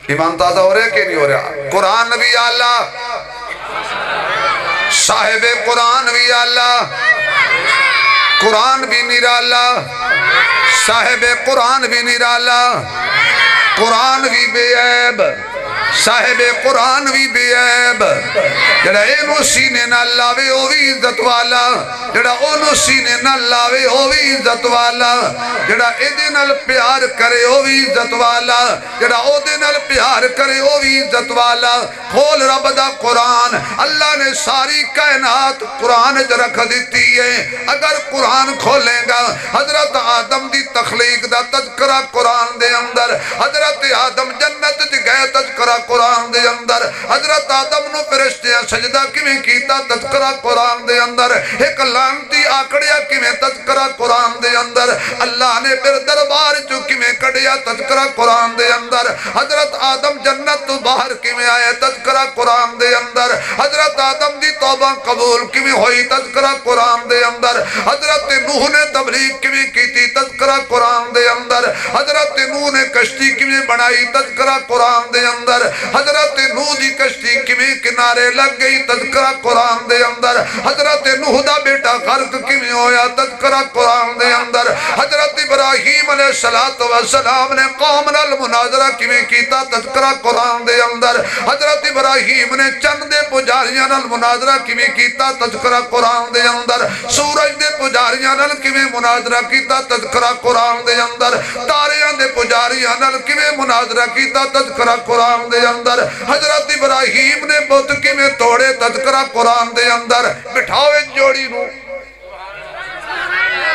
ایمان تازہ ہو رہے کہ نہیں ہو رہا؟ قرآن بھی اللہ، صاحب قرآن بھی اللہ، قرآن بھی نرالا، صاحب قرآن بھی نرالا، قرآن بھی بے عیب، صاحب قرآن بھی بے عیب، جڑا اینو سینے نہ لاوے او بھی عزت والا، جڑا اونو سینے نہ لاوے او بھی عزت والا، جڑا ایدے نال پیار کرے او بھی عزت والا، جڑا او دے نال پیار کرے او بھی عزت والا۔ کھول رب دا قرآن، اللہ نے ساری کائنات قرآن رکھ دیتی ہے۔ اگر قرآن کھولیں گا، حضرت آدم دی تخلیق دا تذکرہ قرآن دے اندر، حضرت آدم جنت دی گئے تذکرہ قرآن دے اندر، حضرت آدم نو فرشتیاں سجدہ کیویں کیتا تذکرہ قرآن دے اندر، ایک لعنتی آکڑیا کیویں تذکرہ قرآن دے اندر، اللہ نے پھر دربار جو کیویں کڑیا تذکرہ قرآن دے اندر، حضرت آدم جنت تو باہر کیویں آئے تذکرہ قرآن دے اندر، حضرت آدم دی توبہ قبول کیویں ہوئی تذکرہ قرآن دے اندر، حضرت نوح نے تبلیغ کیویں کیتی تذکرہ قرآن دے اندر، حضرت نوح نے کشتی کیویں بنائی تذکرہ قرآن دے اندر، حضرت نوح دی کشتی کیویں کنارے لگ گئی تذکرہ قرآن دے اندر، حضرت نوح دا بیٹا غرق کیویں ہویا تذکرہ قرآن دے اندر، حضرت ابراہیم علیہ السلام نے قوم نال مناظرہ کیویں کیتا تذکرہ قرآن دے اندر، حضرت ابراہیم نے چند دے پجاریاں نال مناظرہ کیویں کیتا تذکرہ قرآن دے اندر، سورج دے پجاریاں نال کیویں مناظرہ کیتا تذکرہ قرآن دے اندر، تاریاں دے پجاریاں نال کیویں مناظرہ کیتا تذکرہ قرآن دے اندر، حضرت ابراہیم نے بت کیویں توڑے تذکرہ قرآن دے اندر، بٹھاوے جوڑی نو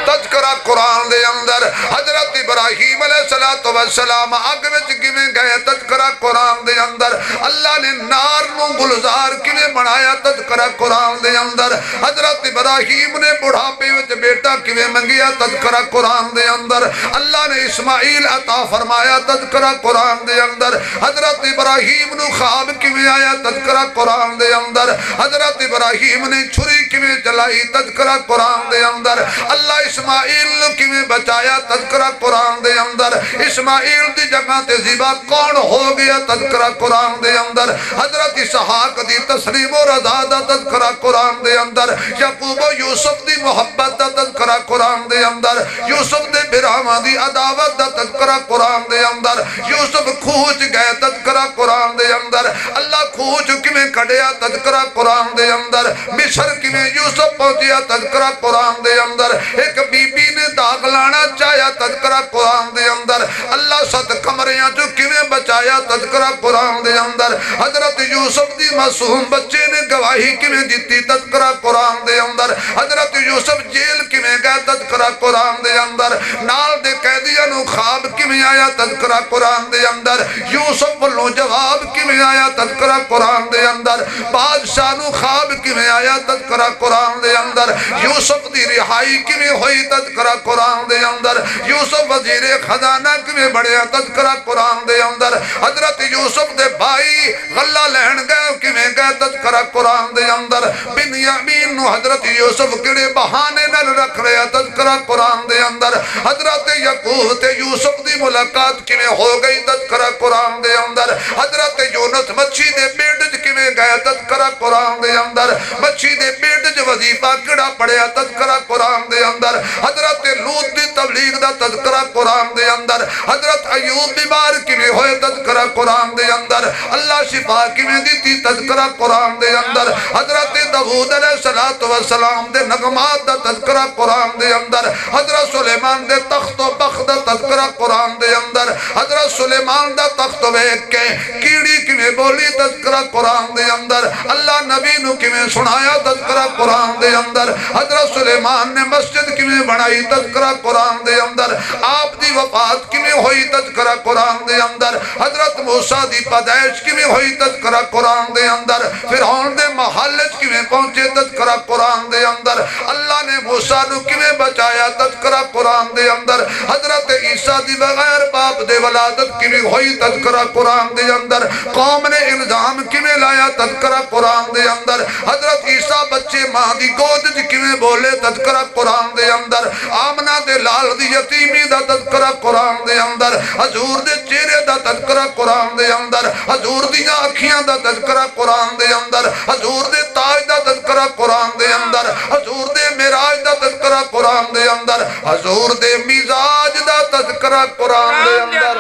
تذکرہ قرآن دے اندر، حضرت ابراہیم علیہ السلام آگ وچ کیویں گئے تذکرہ قرآن دے اندر، اللہ نے نار نو گلزار کیویں بنایا تذکرہ قرآن دے اندر، حضرت ابراہیم نے بڑھاپے وچ بیٹا کیویں منگیا تذکرہ قرآن دے اندر، اللہ نے اسماعیل عطا فرمایا تذکرہ قرآن دے اندر، حضرت ابراہیم نو خواب کیویں آیا تذکرہ قرآن دے اندر، حضرت ابراہیم نے چھری کیویں چلائی تذکرہ قرآن دے اندر، اللہ اسماعیل کیویں بچایا تذکرہ قرآن دے اندر، اسماعیل دی جگہ تے ذبح کون ہو گیا تذکرہ قرآن دے اندر، حضرت اسحاق دی تسلیم و رضا دا تذکرہ قرآن دے اندر، یعقوب و یوسف دی محبت دا تذکرہ قرآن دے اندر، یوسف دے براہمہ دی عداوت دا تذکرہ قرآن دے اندر، یوسف کھوچ گئے تذکرہ قرآن دے اندر، اللہ کھوچ کیویں کڑیا تذکرہ قرآن دے اندر، مصر کیویں یوسف پہنچیا تذکرہ قرآن دے اندر، ایک بی بی نے داغ لانا چاہیا تذکرہ قرآن دے اندر، اللہ ست کمریاں جو کیویں بچایا تذکرہ قرآن دے اندر، حضرت یوسف دی معصوم بچے نے گواہی کیویں دیتی تذکرہ قرآن دے اندر، حضرت یوسف جیل کیویں گئے تذکرہ قرآن دے اندر، نال دے قیدیاں نو خواب کیویں آیا تذکرہ قرآن دے اندر، یوسف والوں جواب کیویں آیا تذکرہ قرآن دے اندر، بادشاہ نو خواب کیویں آیا تذکرہ قرآن دے اندر، یوسف دی رہائی کیویں ہوئی تذکرہ قرآن دے اندر، یوسف وزیر خزانہ کیویں بڑھیا تذکرہ قرآن دے اندر، حضرت یوسف دے بھائی غلہ لہن گئے کیویں گئے تذکرہ قرآن دے اندر، بنیامین نو حضرت یوسف کڑے بہانے نل رکھ رہے تذکرہ قرآن دے اندر، حضرت یعقوب تے یوسف دی ملاقات کیویں ہو گئی تذکرہ قرآن دے اندر، حضرت یونس مچھی دے پیٹ کیویں گئے تذکرہ قرآن دے اندر، مچھی دے پیٹ وظیفہ کڑا پڑیا تذکرہ قرآن دے اندر، حضرت لوط دی تبلیغ دا تذکرہ قرآن دے اندر، حضرت ایوب بیمار کیویں ہوئے تذکرہ قرآن دے اندر، اللہ شفا کیویں دیتی تذکرہ قرآن دے اندر، حضرت داؤد علیہ السلام دے نغمات دا تذکرہ قرآن دے اندر، حضرت سلیمان دے تخت و بخت دا تذکرہ قرآن دے اندر، حضرت سلیمان دا تخت ویکھ کے کیڑی کیویں بولی تذکرہ قرآن دے اندر، اللہ نبی نو کیویں سنایا تذکرہ قرآن دے اندر، حضرت سلیمان نے مسجد کیویں بنائی تذکرہ قرآن دے اندر، آپ دی وفات کیویں ہوئی تذکرہ قرآن دے اندر، حضرت موسیٰ دی پیدائش کیویں ہوئی تذکرہ قرآن دے اندر، فرعون دے محل کیویں پہنچے تذکرہ قرآن دے اندر، اللہ نے موسیٰ نو کیویں بچایا تذکرہ قرآن دے اندر، حضرت عیسیٰ دی بغیر باپ دے ولادت کیویں ہوئی تذکرہ قرآن قرآن دے اندر قوم نے الزام کیویں لایا تذکرہ قرآن دے اندر حضرت عیسیٰ بچے ماں دی گود وچ کیویں بولے تذکرہ قرآن دے اندر آمنہ دے لال دی یتیمی دا تذکرہ قرآن دے اندر حضور دے چہرے دا تذکرہ قرآن دے اندر حضور دیاں اکھیاں دا تذکرہ قرآن دے اندر حضور دے تاج دا تذکرہ قرآن دے اندر حضور دے معراج دا تذکرہ قرآن دے اندر حضور دے مزاج دا تذکرہ قرآن دے اندر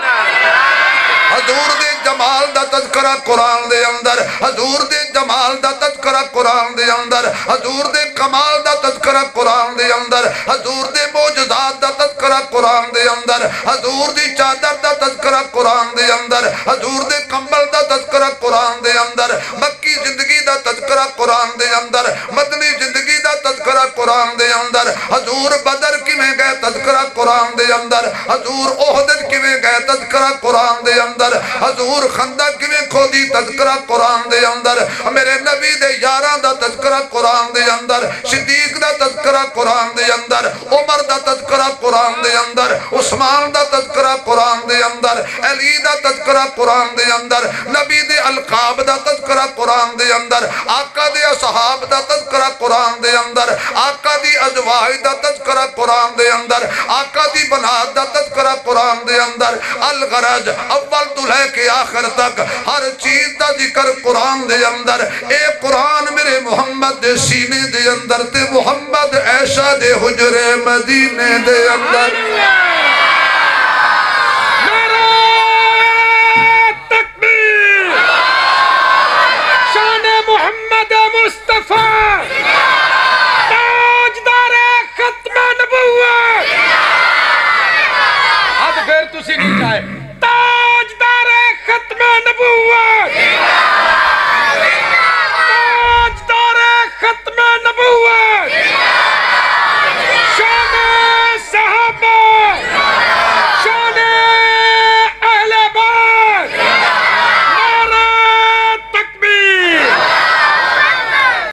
حضور دے جمال دا تذکرہ قرآن دے اندر حضور دے جمال دا تذکرہ قرآن دے اندر حضور دے کمال دا تذکرہ قرآن دے اندر حضور دے معجزات دا تذکرہ قرآن دے اندر حضور دی چادر دا تذکرہ قرآن دے اندر حضور دے کمبل دا تذکرہ قرآن دے اندر مکی زندگی دا تذکرہ قرآن دے اندر مدنی زندگی دا تذکرہ قرآن دے اندر حضور بدر کیویں گئے تذکرہ قرآن دے اندر حضور احد کیویں گئے تذکرہ قرآن دے اندر حضور خندق کیویں کھودی تذکرہ قرآن دے اندر میرے نبی دے یاراں دا تذکرہ قرآن دے اندر صدیق دا تذکرہ قرآن دے اندر عمر دا تذکرہ قرآن دے اندر عثمان دا تذکرہ قرآن دے اندر علی دا تذکرہ قرآن دے اندر نبی دے القاب دا تذکرہ قرآن دے اندر آقا دے اصحاب دا تذکرہ قرآن دے اندر آقا دی ازواج دا تذکرہ قرآن دے اندر آقا دی بنات دا تذکرہ قرآن دے اندر الغرض اول دلہ کے آخر تک ہر چیز دا ذکر قرآن دے اندر اے قرآن میرے محمد دے سینے دے اندر تے محمد عیشہ دے حجرے مدینے دے اندر نعرہ تکبیر شان محمد مصطفیٰ تاجدار ختم نبوت اب پھر تسی نہیں جائے تاجدار ختم نبوت